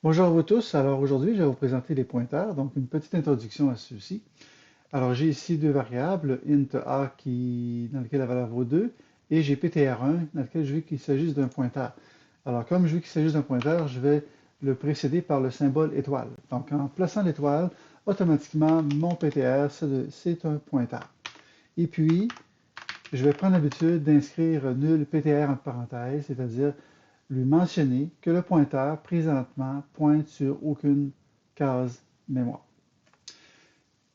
Bonjour à vous tous. Alors aujourd'hui, je vais vous présenter les pointeurs, donc une petite introduction à ceux-ci. Alors j'ai ici deux variables, int a dans lequel la valeur vaut 2, et j'ai ptr1 dans lequel je veux qu'il s'agisse d'un pointeur. Alors comme je veux qu'il s'agisse d'un pointeur, je vais le précéder par le symbole étoile. Donc en plaçant l'étoile, automatiquement mon ptr c'est un pointeur. Et puis, je vais prendre l'habitude d'inscrire nul ptr entre parenthèses, c'est-à-dire lui mentionner que le pointeur présentement pointe sur aucune case mémoire.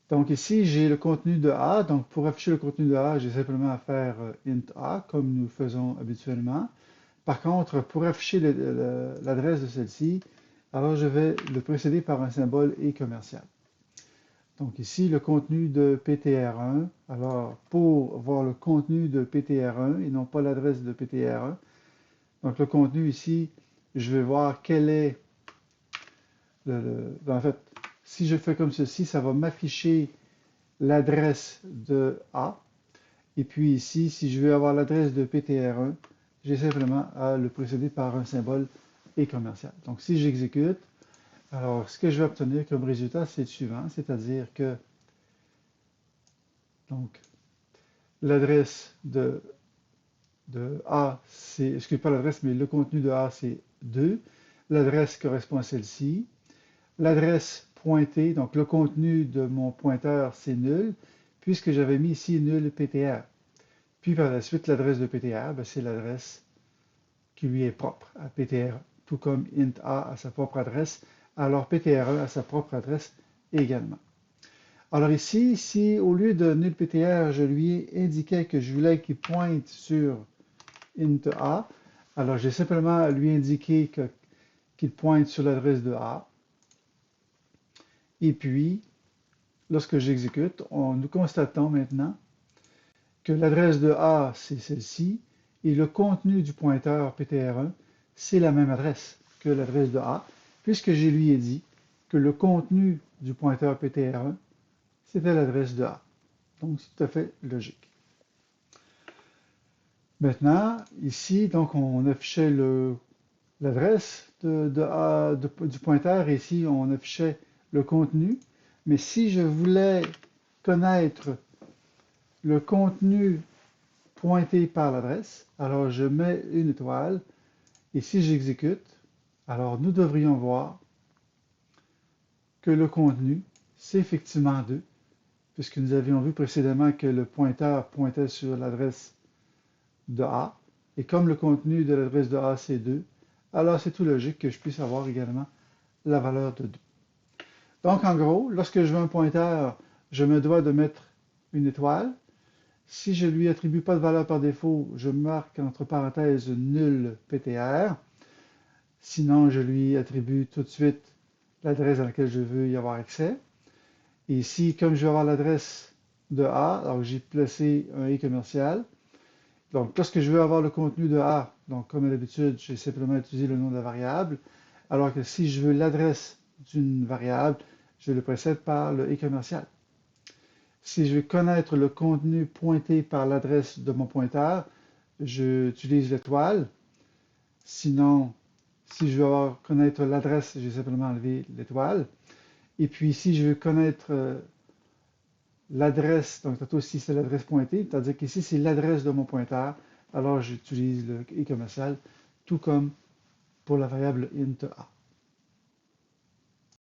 Donc ici, j'ai le contenu de A. Donc pour afficher le contenu de A, j'ai simplement à faire int A, comme nous faisons habituellement. Par contre, pour afficher l'adresse de celle-ci, alors je vais le précéder par un symbole et commercial. Donc ici, le contenu de ptr1. Alors pour voir le contenu de ptr1 et non pas l'adresse de ptr1, donc le contenu ici, je vais voir quel est en fait, si je fais comme ceci, ça va m'afficher l'adresse de A. Et puis ici, si je veux avoir l'adresse de ptr1, j'ai simplement à le précéder par un symbole et commercial. Donc si j'exécute, alors ce que je vais obtenir comme résultat, c'est le suivant, c'est-à-dire que donc l'adresse de A, c'est, excusez pas l'adresse, mais le contenu de A, c'est 2. L'adresse correspond à celle-ci. L'adresse pointée, donc le contenu de mon pointeur, c'est nul, puisque j'avais mis ici nul PTR. Puis par la suite, l'adresse de PTR, ben, c'est l'adresse qui lui est propre à PTR, tout comme int A a sa propre adresse, alors PTR1 a sa propre adresse également. Alors ici, si au lieu de nul PTR, je lui indiquais que je voulais qu'il pointe sur int A, alors j'ai simplement à lui indiquer qu'il pointe sur l'adresse de A. Et puis, lorsque j'exécute, nous constatons maintenant que l'adresse de A, c'est celle-ci, et le contenu du pointeur ptr1, c'est la même adresse que l'adresse de A, puisque je lui ai dit que le contenu du pointeur ptr1, c'était l'adresse de A. Donc, c'est tout à fait logique. Maintenant, ici, donc, on affichait l'adresse du pointeur, et ici, on affichait le contenu. Mais si je voulais connaître le contenu pointé par l'adresse, alors je mets une étoile, et si j'exécute, alors nous devrions voir que le contenu, c'est effectivement 2, puisque nous avions vu précédemment que le pointeur pointait sur l'adresse de A, et comme le contenu de l'adresse de A, c'est 2, alors c'est tout logique que je puisse avoir également la valeur de 2. Donc en gros, lorsque je veux un pointeur, je me dois de mettre une étoile. Si je ne lui attribue pas de valeur par défaut, je marque entre parenthèses nul PTR. Sinon, je lui attribue tout de suite l'adresse à laquelle je veux y avoir accès. Et ici, comme je vais avoir l'adresse de A, alors j'ai placé un et commercial. Donc, lorsque je veux avoir le contenu de A, donc comme d'habitude, j'ai simplement utilisé le nom de la variable. Alors que si je veux l'adresse d'une variable, je le précède par le et commercial. Si je veux connaître le contenu pointé par l'adresse de mon pointeur, j'utilise l'étoile. Sinon, si je veux connaître l'adresse, j'ai simplement enlevé l'étoile. Et puis, si je veux connaître l'adresse, donc tantôt ici c'est l'adresse pointée, c'est-à-dire qu'ici c'est l'adresse de mon pointeur, alors j'utilise le et commercial, tout comme pour la variable int a.